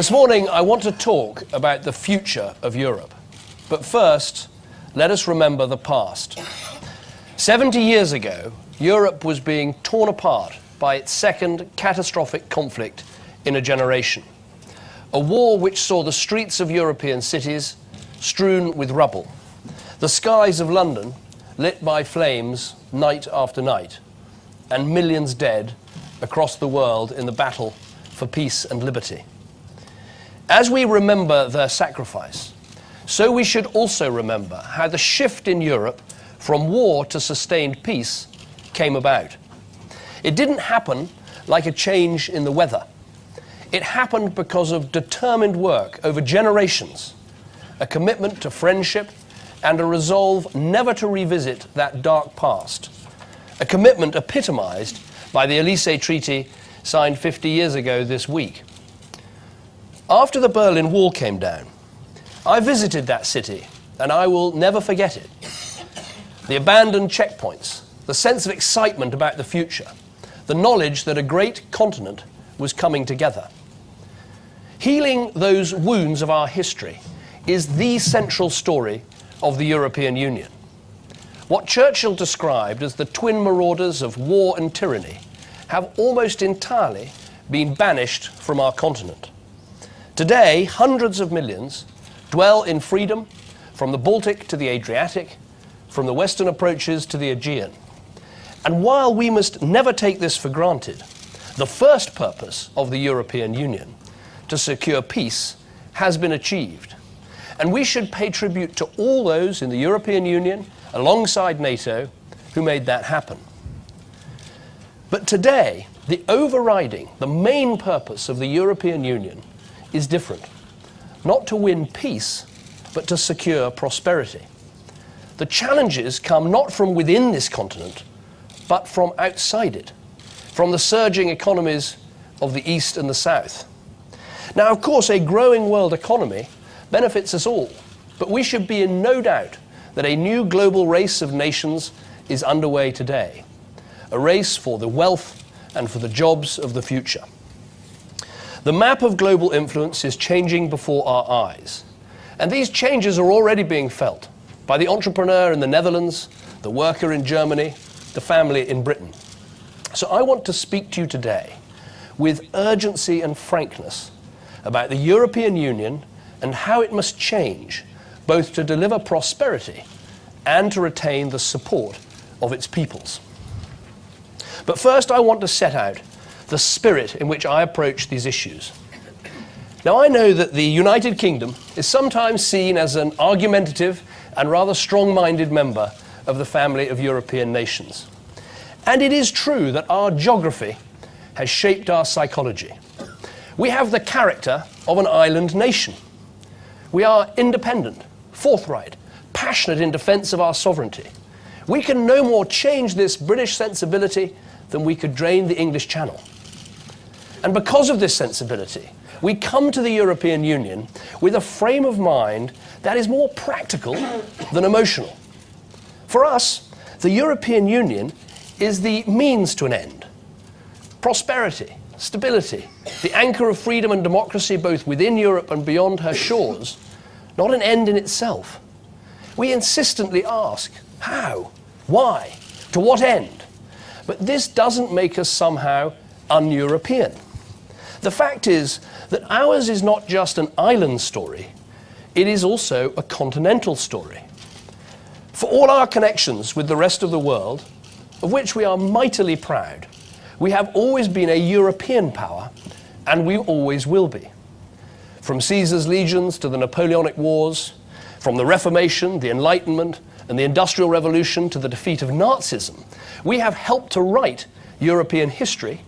This morning, I want to talk about the future of Europe. But first, let us remember the past. 70 years ago, Europe was being torn apart by its second catastrophic conflict in a generation. A war which saw the streets of European cities strewn with rubble, the skies of London lit by flames night after night, and millions dead across the world in the battle for peace and liberty. As we remember their sacrifice, so we should also remember how the shift in Europe from war to sustained peace came about. It didn't happen like a change in the weather. It happened because of determined work over generations, a commitment to friendship, and a resolve never to revisit that dark past. A commitment epitomized by the Elysee Treaty signed 50 years ago this week. After the Berlin Wall came down, I visited that city, and I will never forget it. The abandoned checkpoints, the sense of excitement about the future, the knowledge that a great continent was coming together. Healing those wounds of our history is the central story of the European Union. What Churchill described as the twin marauders of war and tyranny have almost entirely been banished from our continent. Today, hundreds of millions dwell in freedom from the Baltic to the Adriatic, from the western approaches to the Aegean. And while we must never take this for granted, the first purpose of the European Union, to secure peace, has been achieved. And we should pay tribute to all those in the European Union, alongside NATO, who made that happen. But today, the main purpose of the European Union is different. Not to win peace, but to secure prosperity. The challenges come not from within this continent, but from outside it, from the surging economies of the East and the South. Now, of course, a growing world economy benefits us all, but we should be in no doubt that a new global race of nations is underway today, a race for the wealth and for the jobs of the future. The map of global influence is changing before our eyes, and these changes are already being felt by the entrepreneur in the Netherlands, the worker in Germany, the family in Britain. So I want to speak to you today with urgency and frankness about the European Union and how it must change, both to deliver prosperity and to retain the support of its peoples. But first, I want to set out the spirit in which I approach these issues. Now, I know that the United Kingdom is sometimes seen as an argumentative and rather strong-minded member of the family of European nations. And it is true that our geography has shaped our psychology. We have the character of an island nation. We are independent, forthright, passionate in defense of our sovereignty. We can no more change this British sensibility than we could drain the English Channel. And because of this sensibility, we come to the European Union with a frame of mind that is more practical than emotional. For us, the European Union is the means to an end. Prosperity, stability, the anchor of freedom and democracy both within Europe and beyond her shores, not an end in itself. We insistently ask, how? Why? To what end? But this doesn't make us somehow un-European. The fact is that ours is not just an island story, it is also a continental story. For all our connections with the rest of the world, of which we are mightily proud, we have always been a European power, and we always will be. From Caesar's legions to the Napoleonic Wars, from the Reformation, the Enlightenment, and the Industrial Revolution to the defeat of Nazism, we have helped to write European history,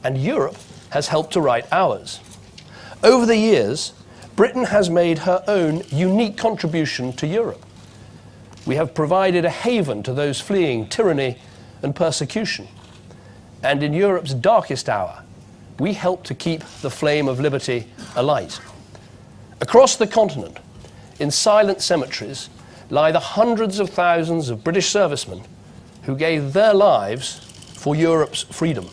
and Europe has helped to write ours. Over the years, Britain has made her own unique contribution to Europe. We have provided a haven to those fleeing tyranny and persecution. And in Europe's darkest hour, we help to keep the flame of liberty alight. Across the continent, in silent cemeteries, lie the hundreds of thousands of British servicemen who gave their lives for Europe's freedom.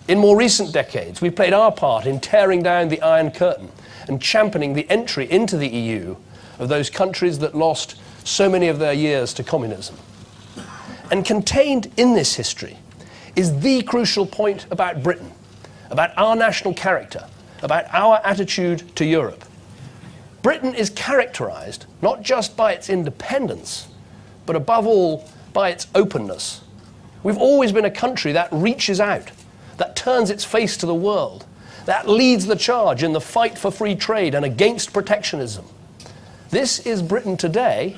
In more recent decades, we played our part in tearing down the Iron Curtain and championing the entry into the EU of those countries that lost so many of their years to communism. And contained in this history is the crucial point about Britain, about our national character, about our attitude to Europe. Britain is characterized not just by its independence, but above all by its openness. We've always been a country that reaches out, that turns its face to the world, that leads the charge in the fight for free trade and against protectionism. This is Britain today,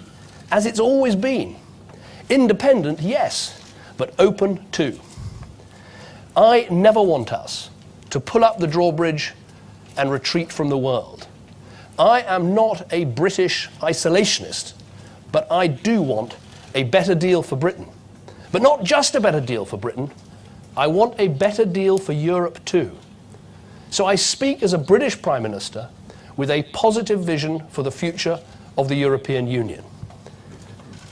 as it's always been. Independent, yes, but open too. I never want us to pull up the drawbridge and retreat from the world. I am not a British isolationist, but I do want a better deal for Britain. But not just a better deal for Britain, I want a better deal for Europe too. So I speak as a British Prime Minister with a positive vision for the future of the European Union.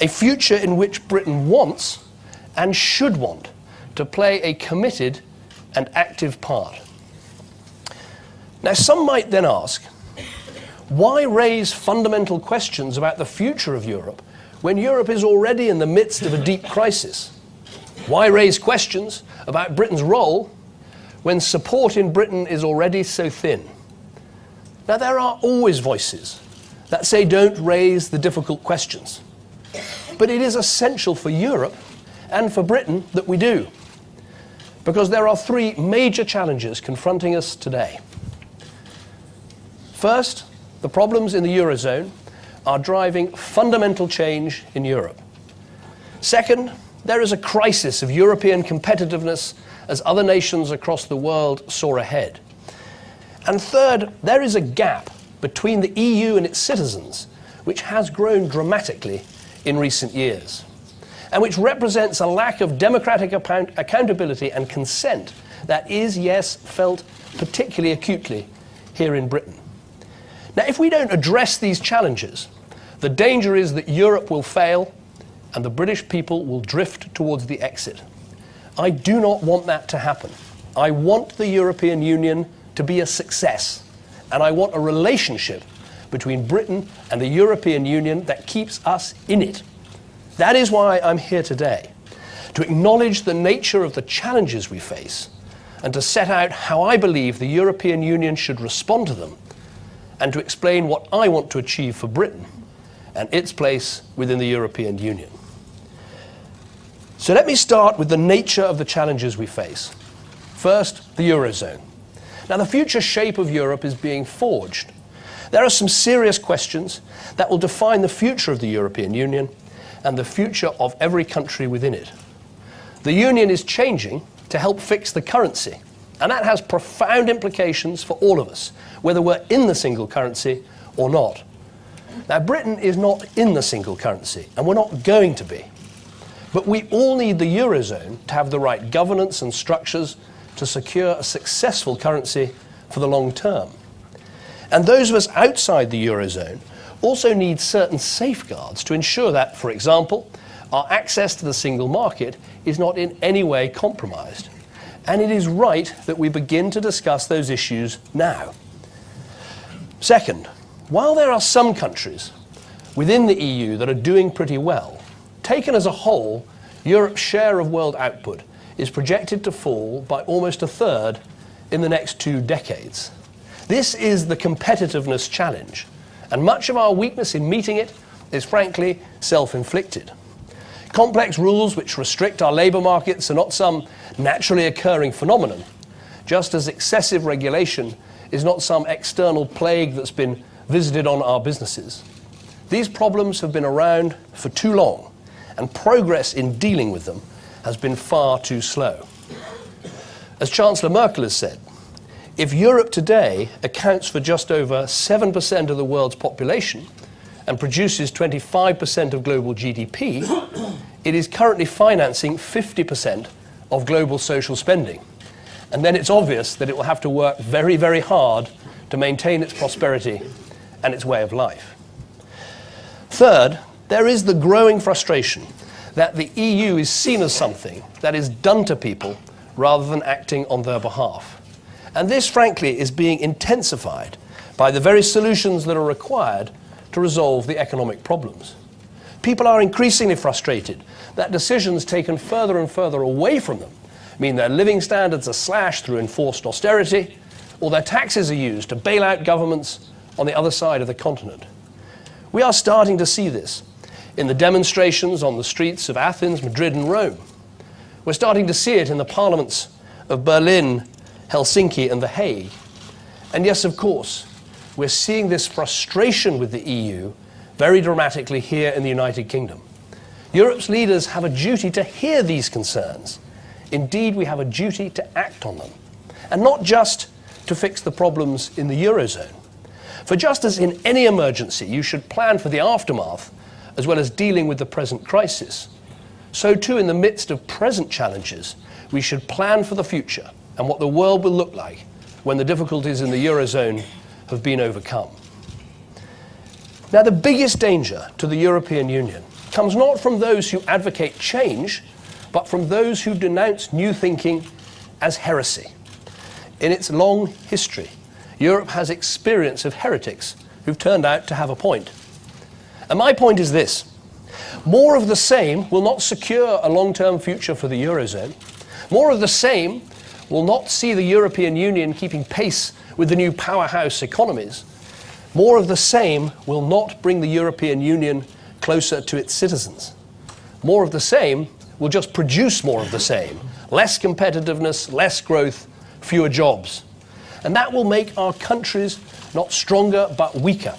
A future in which Britain wants and should want to play a committed and active part. Now, some might then ask, why raise fundamental questions about the future of Europe when Europe is already in the midst of a deep crisis? Why raise questions about Britain's role when support in Britain is already so thin? Now, there are always voices that say don't raise the difficult questions. But it is essential for Europe and for Britain that we do, because there are three major challenges confronting us today. First, the problems in the Eurozone are driving fundamental change in Europe. Second, there is a crisis of European competitiveness as other nations across the world soar ahead. And third, there is a gap between the EU and its citizens, which has grown dramatically in recent years, and which represents a lack of democratic accountability and consent that is, yes, felt particularly acutely here in Britain. Now, if we don't address these challenges, the danger is that Europe will fail and the British people will drift towards the exit. I do not want that to happen. I want the European Union to be a success, and I want a relationship between Britain and the European Union that keeps us in it. That is why I'm here today, to acknowledge the nature of the challenges we face and to set out how I believe the European Union should respond to them, and to explain what I want to achieve for Britain and its place within the European Union. So let me start with the nature of the challenges we face. First, the Eurozone. Now, the future shape of Europe is being forged. There are some serious questions that will define the future of the European Union and the future of every country within it. The Union is changing to help fix the currency, and that has profound implications for all of us, whether we're in the single currency or not. Now, Britain is not in the single currency, and we're not going to be. But we all need the Eurozone to have the right governance and structures to secure a successful currency for the long term. And those of us outside the Eurozone also need certain safeguards to ensure that, for example, our access to the single market is not in any way compromised. And it is right that we begin to discuss those issues now. Second, while there are some countries within the EU that are doing pretty well, taken as a whole, Europe's share of world output is projected to fall by almost a third in the next 2 decades. This is the competitiveness challenge, and much of our weakness in meeting it is frankly self-inflicted. Complex rules which restrict our labour markets are not some naturally occurring phenomenon, just as excessive regulation is not some external plague that's been visited on our businesses. These problems have been around for too long, and progress in dealing with them has been far too slow. As Chancellor Merkel has said, if Europe today accounts for just over 7% of the world's population and produces 25% of global GDP, it is currently financing 50% of global social spending. And then it's obvious that it will have to work very, very hard to maintain its prosperity and its way of life. Third, there is the growing frustration that the EU is seen as something that is done to people rather than acting on their behalf. And this, frankly, is being intensified by the very solutions that are required to resolve the economic problems. People are increasingly frustrated that decisions taken further and further away from them mean their living standards are slashed through enforced austerity, or their taxes are used to bail out governments on the other side of the continent. We are starting to see this in the demonstrations on the streets of Athens, Madrid, and Rome. We're starting to see it in the parliaments of Berlin, Helsinki, and The Hague. And yes, of course, we're seeing this frustration with the EU very dramatically here in the United Kingdom. Europe's leaders have a duty to hear these concerns. Indeed, we have a duty to act on them, and not just to fix the problems in the Eurozone. For just as in any emergency you should plan for the aftermath as well as dealing with the present crisis, so too in the midst of present challenges we should plan for the future and what the world will look like when the difficulties in the Eurozone have been overcome. Now, the biggest danger to the European Union comes not from those who advocate change, but from those who denounce new thinking as heresy. In its long history, Europe has experience of heretics who've turned out to have a point. And my point is this: more of the same will not secure a long-term future for the Eurozone. More of the same will not see the European Union keeping pace with the new powerhouse economies. More of the same will not bring the European Union closer to its citizens. More of the same will just produce more of the same. Less competitiveness, less growth, fewer jobs. And that will make our countries not stronger but weaker.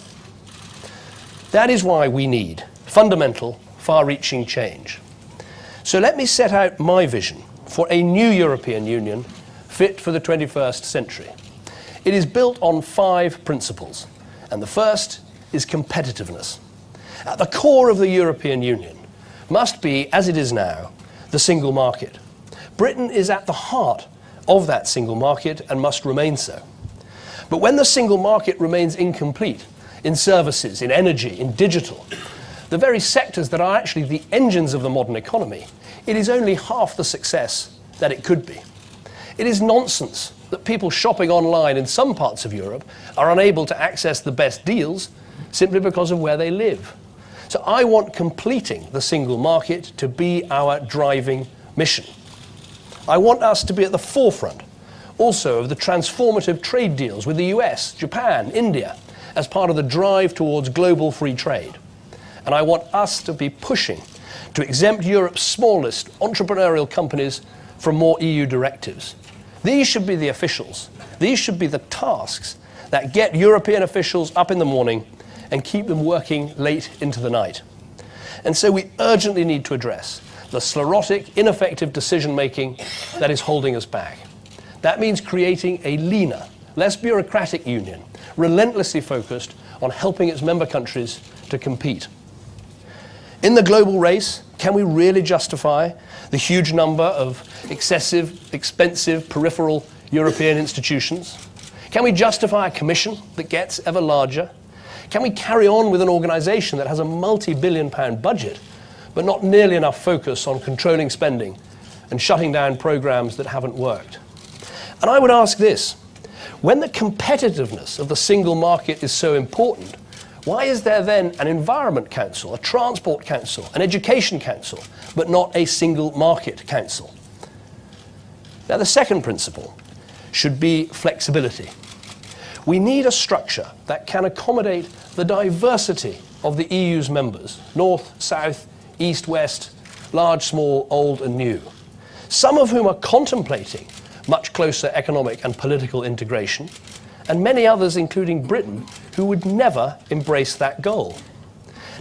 That is why we need fundamental, far-reaching change. So let me set out my vision for a new European Union fit for the 21st century. It is built on 5 principles, and the first is competitiveness. At the core of the European Union must be, as it is now, the single market. Britain is at the heart of that single market and must remain so. But when the single market remains incomplete in services, in energy, in digital, the very sectors that are actually the engines of the modern economy, it is only half the success that it could be. It is nonsense that people shopping online in some parts of Europe are unable to access the best deals simply because of where they live. So I want completing the single market to be our driving mission. I want us to be at the forefront also of the transformative trade deals with the US, Japan, India, as part of the drive towards global free trade. And I want us to be pushing to exempt Europe's smallest entrepreneurial companies from more EU directives. These should be the officials. These should be the tasks that get European officials up in the morning and keep them working late into the night. And so we urgently need to address the sclerotic, ineffective decision-making that is holding us back. That means creating a leaner, less bureaucratic union, relentlessly focused on helping its member countries to compete. In the global race, can we really justify the huge number of excessive, expensive, peripheral European institutions? Can we justify a commission that gets ever larger? Can we carry on with an organisation that has a multi-billion-pound budget, but not nearly enough focus on controlling spending and shutting down programmes that haven't worked? And I would ask this: when the competitiveness of the single market is so important, why is there then an Environment Council, a Transport Council, an Education Council, but not a Single Market Council? Now, the second principle should be flexibility. We need a structure that can accommodate the diversity of the EU's members, north, south, east, west, large, small, old and new, some of whom are contemplating much closer economic and political integration, and many others, including Britain, who would never embrace that goal.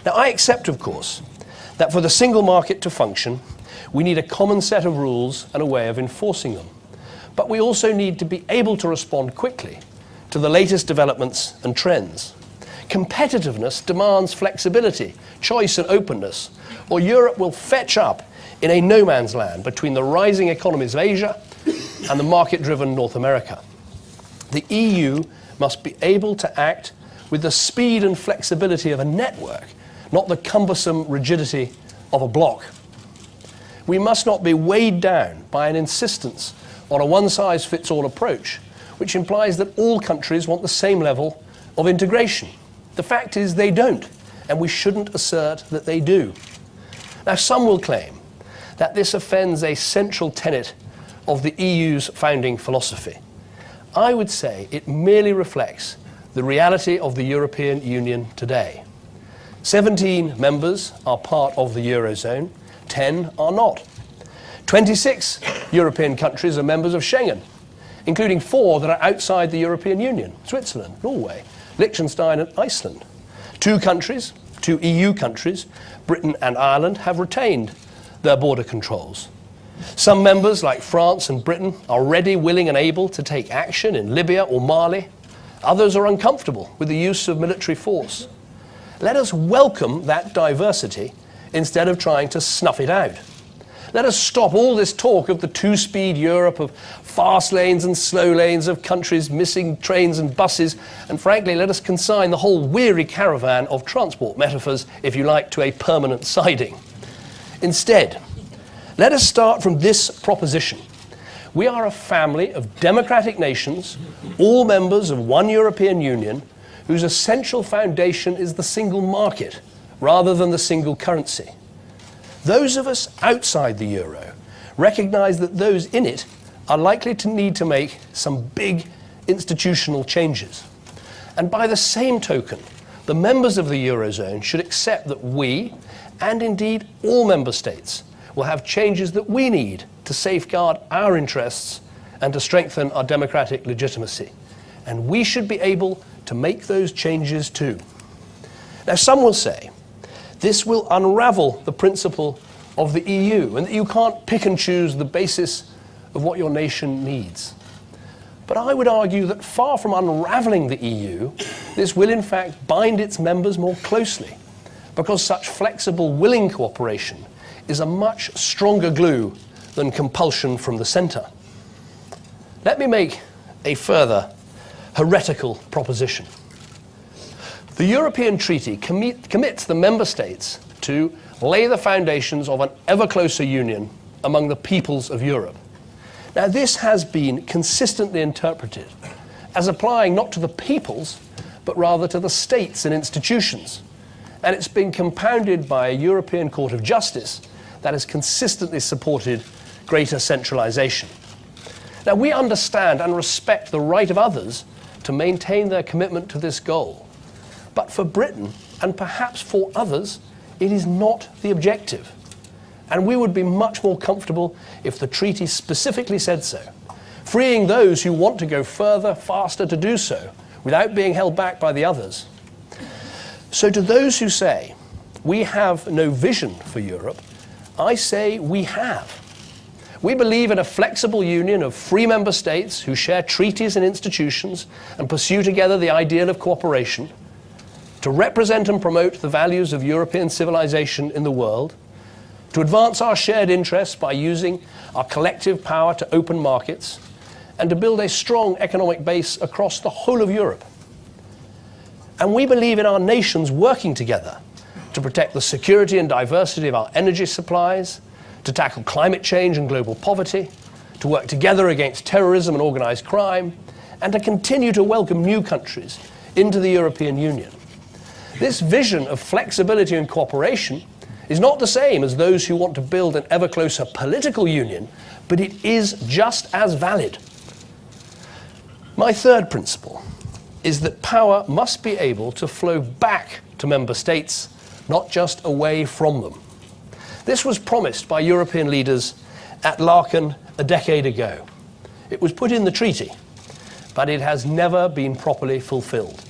Now, I accept, of course, that for the single market to function, we need a common set of rules and a way of enforcing them. But we also need to be able to respond quickly to the latest developments and trends. Competitiveness demands flexibility, choice and openness, or Europe will fetch up in a no man's land between the rising economies of Asia and the market-driven North America. The EU must be able to act with the speed and flexibility of a network, not the cumbersome rigidity of a bloc. We must not be weighed down by an insistence on a one-size-fits-all approach, which implies that all countries want the same level of integration. The fact is they don't, and we shouldn't assert that they do. Now, some will claim that this offends a central tenet of the EU's founding philosophy. I would say it merely reflects the reality of the European Union today. 17 members are part of the Eurozone, 10 are not. 26 European countries are members of Schengen, including 4 that are outside the European Union: Switzerland, Norway, Liechtenstein and Iceland. 2 EU countries, Britain and Ireland, have retained their border controls. Some members, like France and Britain, are ready, willing and able to take action in Libya or Mali. Others are uncomfortable with the use of military force. Let us welcome that diversity instead of trying to snuff it out. Let us stop all this talk of the two-speed Europe, of fast lanes and slow lanes, of countries missing trains and buses, and frankly, let us consign the whole weary caravan of transport metaphors, if you like, to a permanent siding. Instead, let us start from this proposition. We are a family of democratic nations, all members of one European Union, whose essential foundation is the single market rather than the single currency. Those of us outside the euro recognize that those in it are likely to need to make some big institutional changes. And by the same token, the members of the Eurozone should accept that we, and indeed all member states, will have changes that we need to safeguard our interests and to strengthen our democratic legitimacy. And we should be able to make those changes too. Now, some will say this will unravel the principle of the EU and that you can't pick and choose the basis of what your nation needs. But I would argue that far from unraveling the EU, this will in fact bind its members more closely, because such flexible, willing cooperation is a much stronger glue than compulsion from the centre. Let me make a further heretical proposition. The European Treaty commits the member states to lay the foundations of an ever closer union among the peoples of Europe. Now, this has been consistently interpreted as applying not to the peoples, but rather to the states and institutions. And it's been compounded by a European Court of Justice that has consistently supported greater centralisation. Now, we understand and respect the right of others to maintain their commitment to this goal. But for Britain, and perhaps for others, it is not the objective. And we would be much more comfortable if the treaty specifically said so, freeing those who want to go further, faster to do so, without being held back by the others. So to those who say, we have no vision for Europe, I say we have. We believe in a flexible union of free member states who share treaties and institutions and pursue together the ideal of cooperation, to represent and promote the values of European civilization in the world, to advance our shared interests by using our collective power to open markets, and to build a strong economic base across the whole of Europe. And we believe in our nations working together to protect the security and diversity of our energy supplies, to tackle climate change and global poverty, to work together against terrorism and organised crime, and to continue to welcome new countries into the European Union. This vision of flexibility and cooperation is not the same as those who want to build an ever closer political union, but it is just as valid. My third principle is that power must be able to flow back to member states, not just away from them. This was promised by European leaders at Laeken a decade ago. It was put in the treaty, but it has never been properly fulfilled.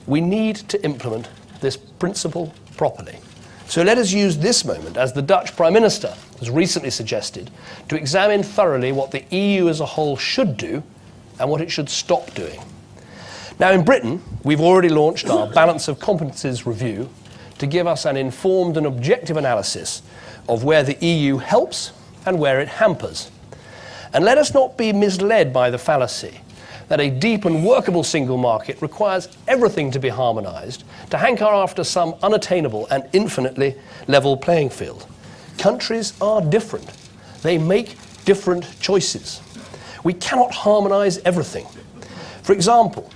We need to implement this principle properly. So let us use this moment, as the Dutch Prime Minister has recently suggested, to examine thoroughly what the EU as a whole should do and what it should stop doing. Now, in Britain, we've already launched our Balance of Competences review to give us an informed and objective analysis of where the EU helps and where it hampers. And let us not be misled by the fallacy that a deep and workable single market requires everything to be harmonised to hanker after some unattainable and infinitely level playing field. Countries are different. They make different choices. We cannot harmonise everything. For example,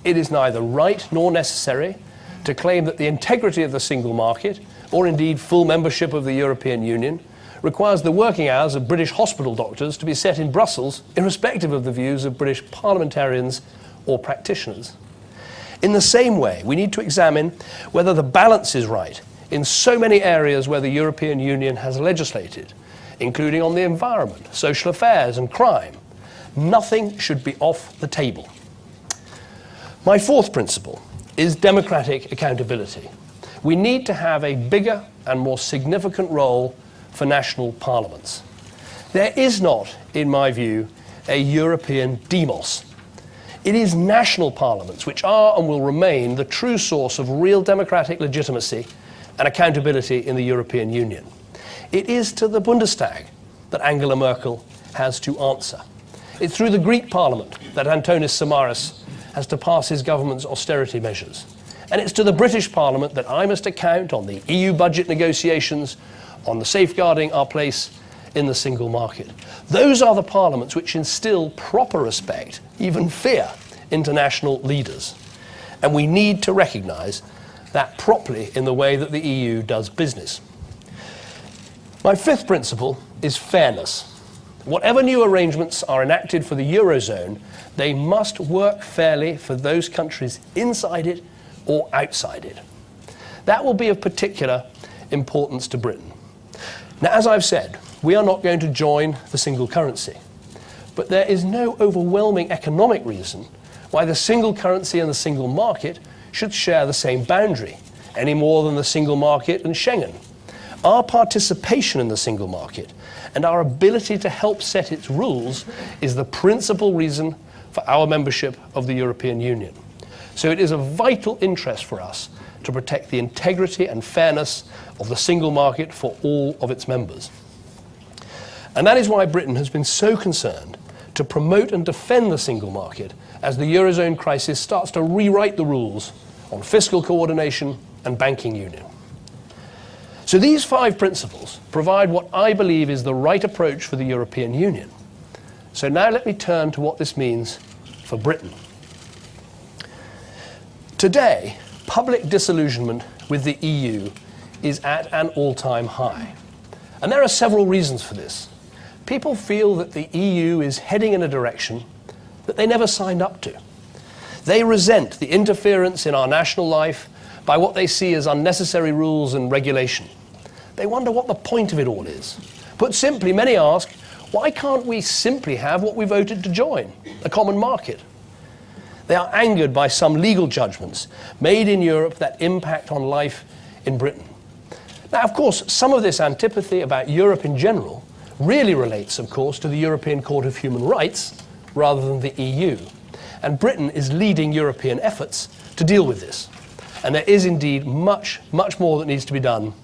it is neither right nor necessary to claim that the integrity of the single market, or indeed full membership of the European Union, requires the working hours of British hospital doctors to be set in Brussels, irrespective of the views of British parliamentarians or practitioners. In the same way, we need to examine whether the balance is right in so many areas where the European Union has legislated, including on the environment, social affairs and crime. Nothing should be off the table. My fourth principle is democratic accountability. We need to have a bigger and more significant role for national parliaments. There is not, in my view, a European demos. It is national parliaments which are and will remain the true source of real democratic legitimacy and accountability in the European Union. It is to the Bundestag that Angela Merkel has to answer. It's through the Greek Parliament that Antonis Samaras has to pass his government's austerity measures. And it's to the British Parliament that I must account on the EU budget negotiations, on the safeguarding our place in the single market. Those are the parliaments which instill proper respect, even fear, into national leaders. And we need to recognise that properly in the way that the EU does business. My fifth principle is fairness. Whatever new arrangements are enacted for the Eurozone, they must work fairly for those countries inside it or outside it. That will be of particular importance to Britain. Now, as I've said, we are not going to join the single currency, but there is no overwhelming economic reason why the single currency and the single market should share the same boundary, any more than the single market and Schengen. Our participation in the single market and our ability to help set its rules is the principal reason for our membership of the European Union. So it is of vital interest for us to protect the integrity and fairness of the single market for all of its members. And that is why Britain has been so concerned to promote and defend the single market as the Eurozone crisis starts to rewrite the rules on fiscal coordination and banking union. So these 5 principles provide what I believe is the right approach for the European Union. So now let me turn to what this means for Britain. Today, public disillusionment with the EU is at an all-time high. And there are several reasons for this. People feel that the EU is heading in a direction that they never signed up to. They resent the interference in our national life by what they see as unnecessary rules and regulation. They wonder what the point of it all is. Put simply, many ask, why can't we simply have what we voted to join, a common market? They are angered by some legal judgments made in Europe that impact on life in Britain. Now, of course, some of this antipathy about Europe in general really relates, of course, to the European Court of Human Rights rather than the EU. And Britain is leading European efforts to deal with this. And there is indeed much, much more that needs to be done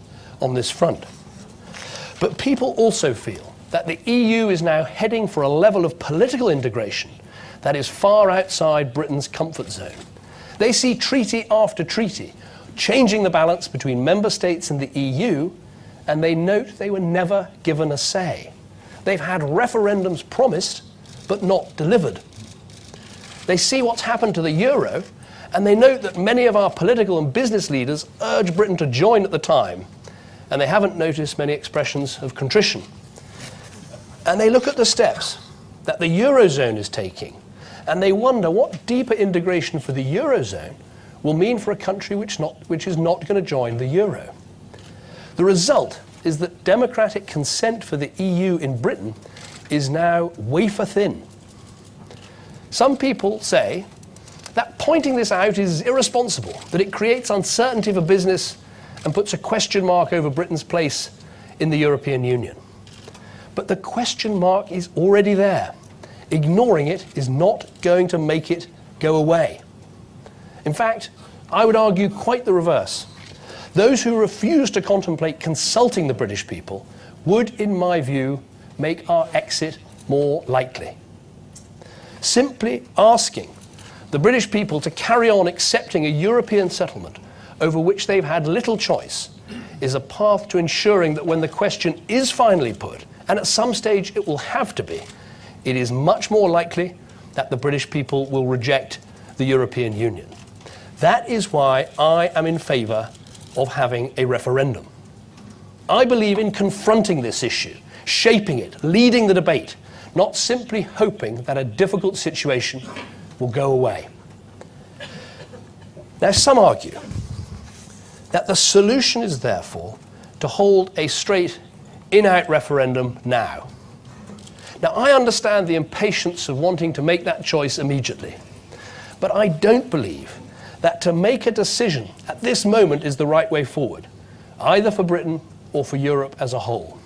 on this front. But people also feel that the EU is now heading for a level of political integration that is far outside Britain's comfort zone. They see treaty after treaty changing the balance between member states and the EU, and they note they were never given a say. They've had referendums promised, but not delivered. They see what's happened to the euro, and they note that many of our political and business leaders urged Britain to join at the time, and they haven't noticed many expressions of contrition. And they look at the steps that the Eurozone is taking, and they wonder what deeper integration for the Eurozone will mean for a country which is not going to join the euro. The result is that democratic consent for the EU in Britain is now wafer thin. Some people say that pointing this out is irresponsible, that it creates uncertainty for business and puts a question mark over Britain's place in the European Union. But the question mark is already there. Ignoring it is not going to make it go away. In fact, I would argue quite the reverse. Those who refuse to contemplate consulting the British people would, in my view, make our exit more likely. Simply asking the British people to carry on accepting a European settlement over which they've had little choice is a path to ensuring that when the question is finally put and at some stage it will have to be, it is much more likely that the British people will reject the European Union. That is why I am in favour of having a referendum. I believe in confronting this issue, shaping it, leading the debate, not simply hoping that a difficult situation will go away. Now, some argue that the solution is therefore to hold a straight in-out referendum now. Now, I understand the impatience of wanting to make that choice immediately, but I don't believe that to make a decision at this moment is the right way forward, either for Britain or for Europe as a whole.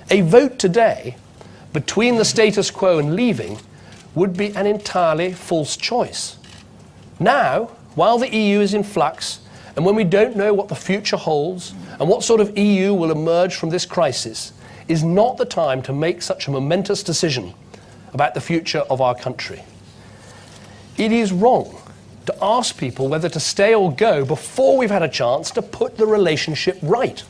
A vote today between the status quo and leaving would be an entirely false choice. Now, while the EU is in flux, and when we don't know what the future holds and what sort of EU will emerge from this crisis, is not the time to make such a momentous decision about the future of our country. It is wrong to ask people whether to stay or go before we've had a chance to put the relationship right.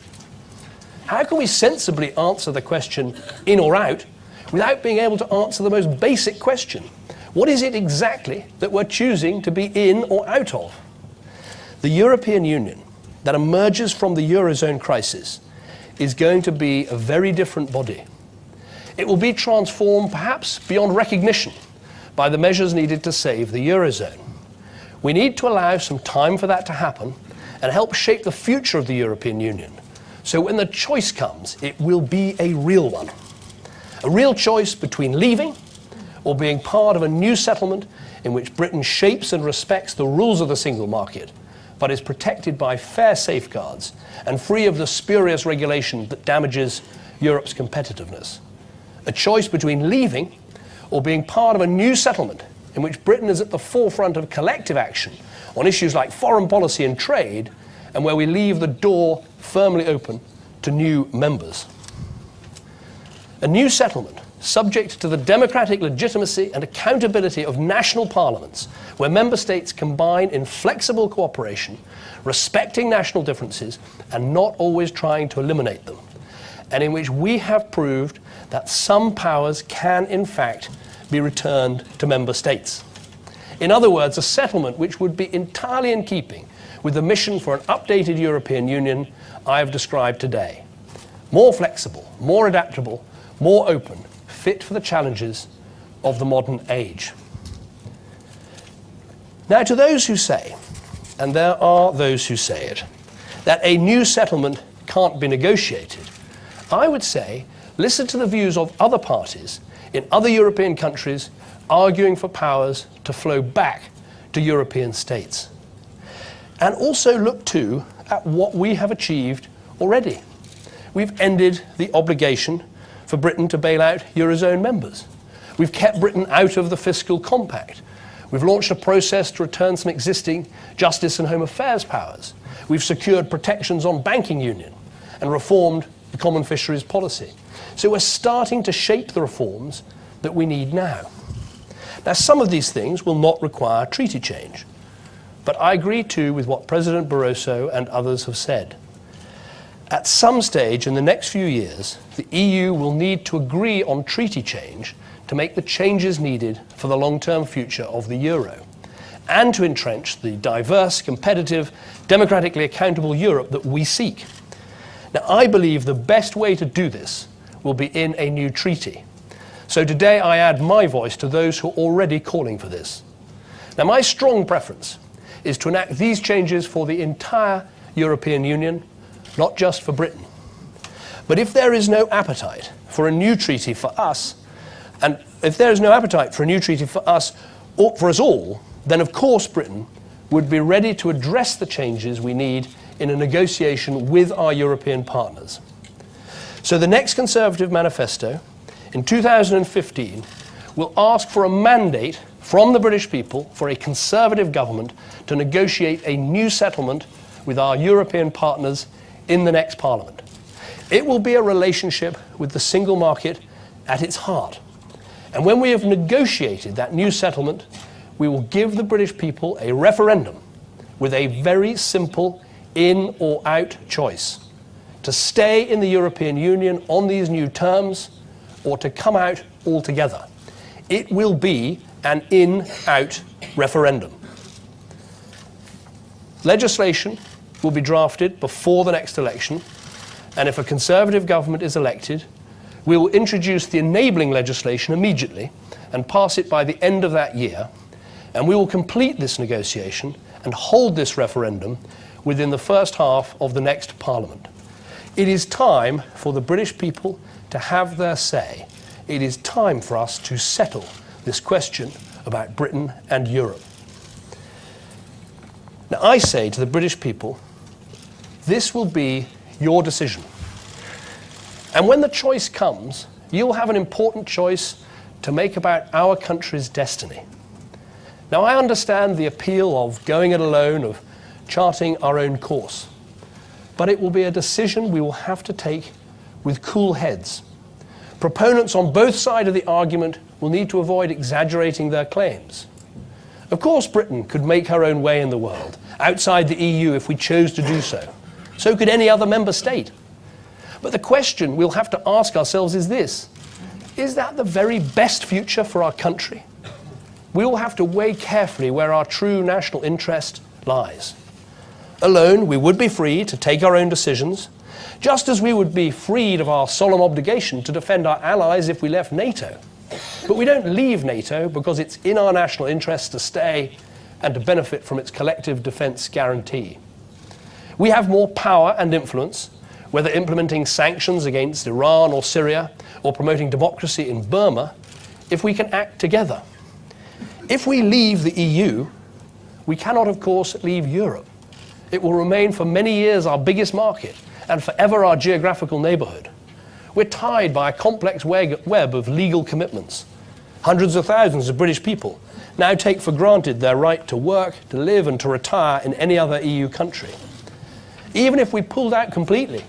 How can we sensibly answer the question in or out without being able to answer the most basic question? What is it exactly that we're choosing to be in or out of? The European Union that emerges from the Eurozone crisis is going to be a very different body. It will be transformed perhaps beyond recognition by the measures needed to save the Eurozone. We need to allow some time for that to happen and help shape the future of the European Union. So when the choice comes, it will be a real one. A real choice between leaving or being part of a new settlement in which Britain shapes and respects the rules of the single market, but is protected by fair safeguards and free of the spurious regulation that damages Europe's competitiveness. A choice between leaving or being part of a new settlement in which Britain is at the forefront of collective action on issues like foreign policy and trade, and where we leave the door firmly open to new members. A new settlement subject to the democratic legitimacy and accountability of national parliaments, where member states combine in flexible cooperation, respecting national differences and not always trying to eliminate them, and in which we have proved that some powers can in fact be returned to member states. In other words, a settlement which would be entirely in keeping with the mission for an updated European Union I have described today. More flexible, more adaptable, more open, fit for the challenges of the modern age. Now, to those who say, and there are those who say it, that a new settlement can't be negotiated, I would say, listen to the views of other parties in other European countries arguing for powers to flow back to European states. And also look too at what we have achieved already. We've ended the obligation for Britain to bail out Eurozone members. We've kept Britain out of the fiscal compact. We've launched a process to return some existing justice and home affairs powers. We've secured protections on banking union and reformed the common fisheries policy. So we're starting to shape the reforms that we need now. Now, some of these things will not require treaty change, but I agree too with what President Barroso and others have said. At some stage in the next few years, the EU will need to agree on treaty change to make the changes needed for the long-term future of the euro, and to entrench the diverse, competitive, democratically accountable Europe that we seek. Now, I believe the best way to do this will be in a new treaty. So today I add my voice to those who are already calling for this. Now, my strong preference is to enact these changes for the entire European Union, not just for Britain. But if there is no appetite for a new treaty for us, and if there is no appetite for a new treaty for us, or for us all, then of course Britain would be ready to address the changes we need in a negotiation with our European partners. So the next Conservative manifesto in 2015 will ask for a mandate from the British people for a Conservative government to negotiate a new settlement with our European partners in the next Parliament. It will be a relationship with the single market at its heart. And when we have negotiated that new settlement, we will give the British people a referendum with a very simple in or out choice. to stay in the European Union on these new terms or to come out altogether. It will be an in-out referendum. Legislation will be drafted before the next election, and if a Conservative government is elected, we will introduce the enabling legislation immediately and pass it by the end of that year, and we will complete this negotiation and hold this referendum within the first half of the next Parliament. It is time for the British people to have their say. It is time for us to settle this question about Britain and Europe. Now, I say to the British people, this will be your decision. And when the choice comes, you'll have an important choice to make about our country's destiny. Now, I understand the appeal of going it alone, of charting our own course. But it will be a decision we will have to take with cool heads. Proponents on both sides of the argument will need to avoid exaggerating their claims. Of course, Britain could make her own way in the world, outside the EU if we chose to do so. So could any other member state. But the question we'll have to ask ourselves is this: is that the very best future for our country? We will have to weigh carefully where our true national interest lies. Alone, we would be free to take our own decisions, just as we would be freed of our solemn obligation to defend our allies if we left NATO. But we don't leave NATO because it's in our national interest to stay and to benefit from its collective defence guarantee. We have more power and influence, whether implementing sanctions against Iran or Syria, or promoting democracy in Burma, if we can act together. If we leave the EU, we cannot, of course, leave Europe. It will remain for many years our biggest market and forever our geographical neighbourhood. We're tied by a complex web of legal commitments. Hundreds of thousands of British people now take for granted their right to work, to live and to retire in any other EU country. Even if we pulled out completely,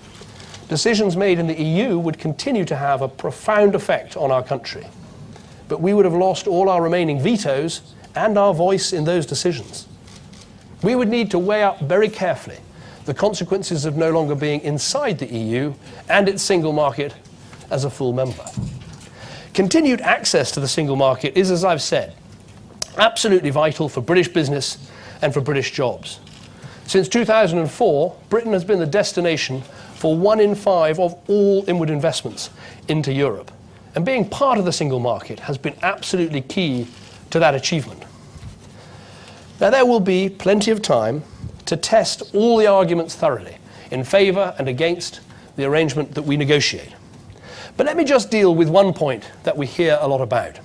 decisions made in the EU would continue to have a profound effect on our country. But we would have lost all our remaining vetoes and our voice in those decisions. We would need to weigh up very carefully the consequences of no longer being inside the EU and its single market as a full member. Continued access to the single market is, as I've said, absolutely vital for British business and for British jobs. Since 2004, Britain has been the destination for 1 in 5 of all inward investments into Europe. And being part of the single market has been absolutely key to that achievement. Now, there will be plenty of time to test all the arguments thoroughly in favour and against the arrangement that we negotiate. But let me just deal with one point that we hear a lot about.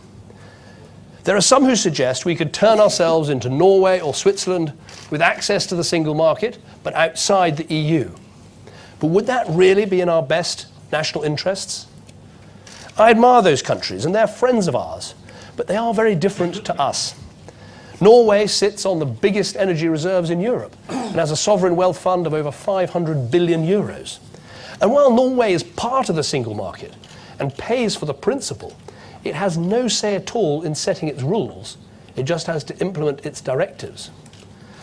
There are some who suggest we could turn ourselves into Norway or Switzerland with access to the single market, but outside the EU. But would that really be in our best national interests? I admire those countries, and they're friends of ours, but they are very different to us. Norway sits on the biggest energy reserves in Europe and has a sovereign wealth fund of over 500 billion euros. And while Norway is part of the single market and pays for the principle, it has no say at all in setting its rules. It just has to implement its directives.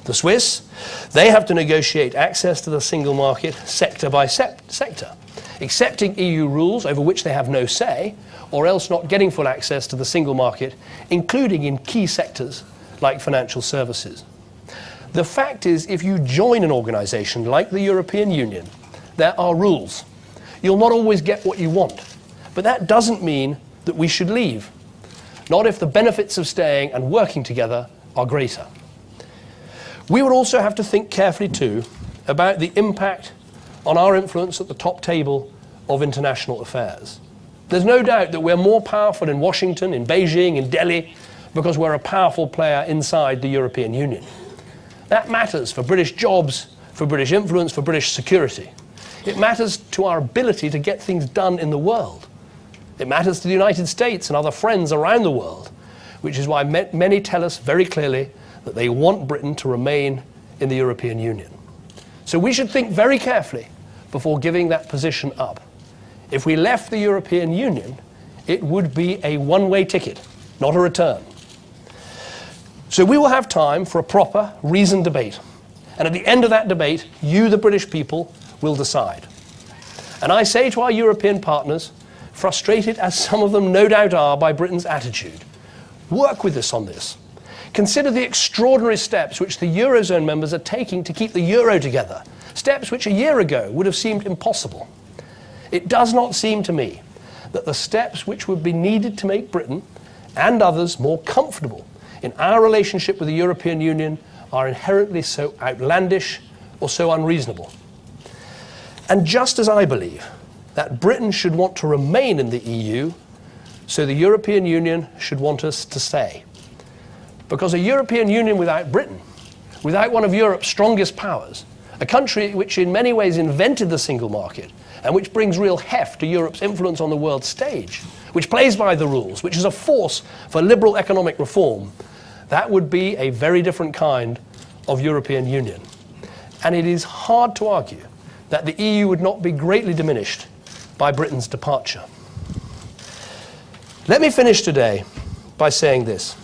The Swiss, they have to negotiate access to the single market sector by sector, accepting EU rules over which they have no say, or else not getting full access to the single market, including in key sectors like financial services. The fact is, if you join an organisation like the European Union, there are rules. You'll not always get what you want, but that doesn't mean that we should leave, not if the benefits of staying and working together are greater. We would also have to think carefully too about the impact on our influence at the top table of international affairs. There's no doubt that we're more powerful in Washington, in Beijing, in Delhi, because we're a powerful player inside the European Union. That matters for British jobs, for British influence, for British security. It matters to our ability to get things done in the world. It matters to the United States and other friends around the world, which is why many tell us very clearly that they want Britain to remain in the European Union. So we should think very carefully before giving that position up. If we left the European Union, it would be a one-way ticket, not a return. So we will have time for a proper, reasoned debate. And at the end of that debate, you, the British people, will decide. And I say to our European partners, frustrated as some of them no doubt are by Britain's attitude, work with us on this. Consider the extraordinary steps which the Eurozone members are taking to keep the euro together, steps which a year ago would have seemed impossible. It does not seem to me that the steps which would be needed to make Britain and others more comfortable in our relationship with the European Union are inherently so outlandish or so unreasonable. And just as I believe that Britain should want to remain in the EU, so the European Union should want us to stay. Because a European Union without Britain, without one of Europe's strongest powers, a country which in many ways invented the single market and which brings real heft to Europe's influence on the world stage, which plays by the rules, which is a force for liberal economic reform, that would be a very different kind of European Union. And it is hard to argue that the EU would not be greatly diminished by Britain's departure. Let me finish today by saying this.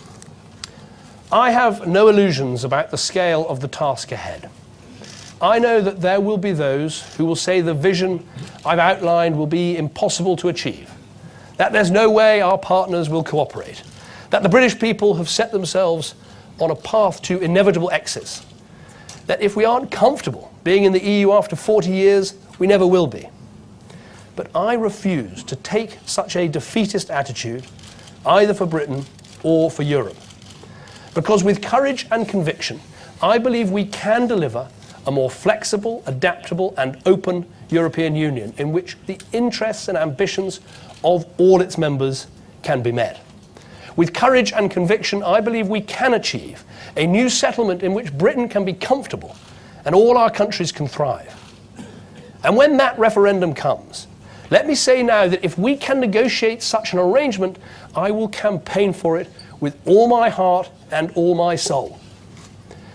I have no illusions about the scale of the task ahead. I know that there will be those who will say the vision I've outlined will be impossible to achieve, that there's no way our partners will cooperate, that the British people have set themselves on a path to inevitable exits, that if we aren't comfortable being in the EU after 40 years, we never will be. But I refuse to take such a defeatist attitude, either for Britain or for Europe. Because with courage and conviction, I believe we can deliver a more flexible, adaptable and open European Union in which the interests and ambitions of all its members can be met. With courage and conviction, I believe we can achieve a new settlement in which Britain can be comfortable and all our countries can thrive. And when that referendum comes, let me say now that if we can negotiate such an arrangement, I will campaign for it with all my heart and all my soul.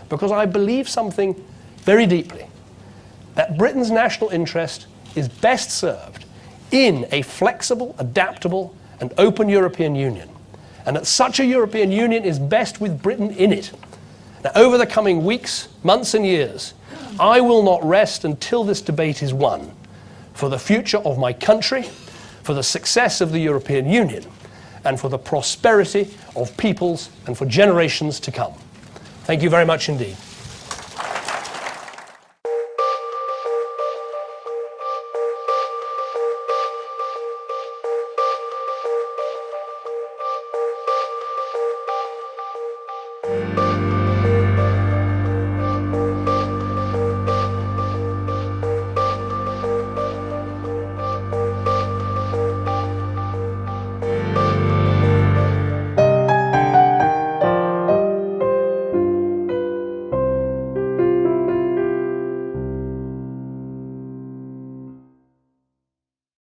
Because I believe something very deeply, that Britain's national interest is best served in a flexible, adaptable and open European Union. And that such a European Union is best with Britain in it. Now, over the coming weeks, months and years, I will not rest until this debate is won for the future of my country, for the success of the European Union, and for the prosperity of peoples and for generations to come. Thank you very much indeed.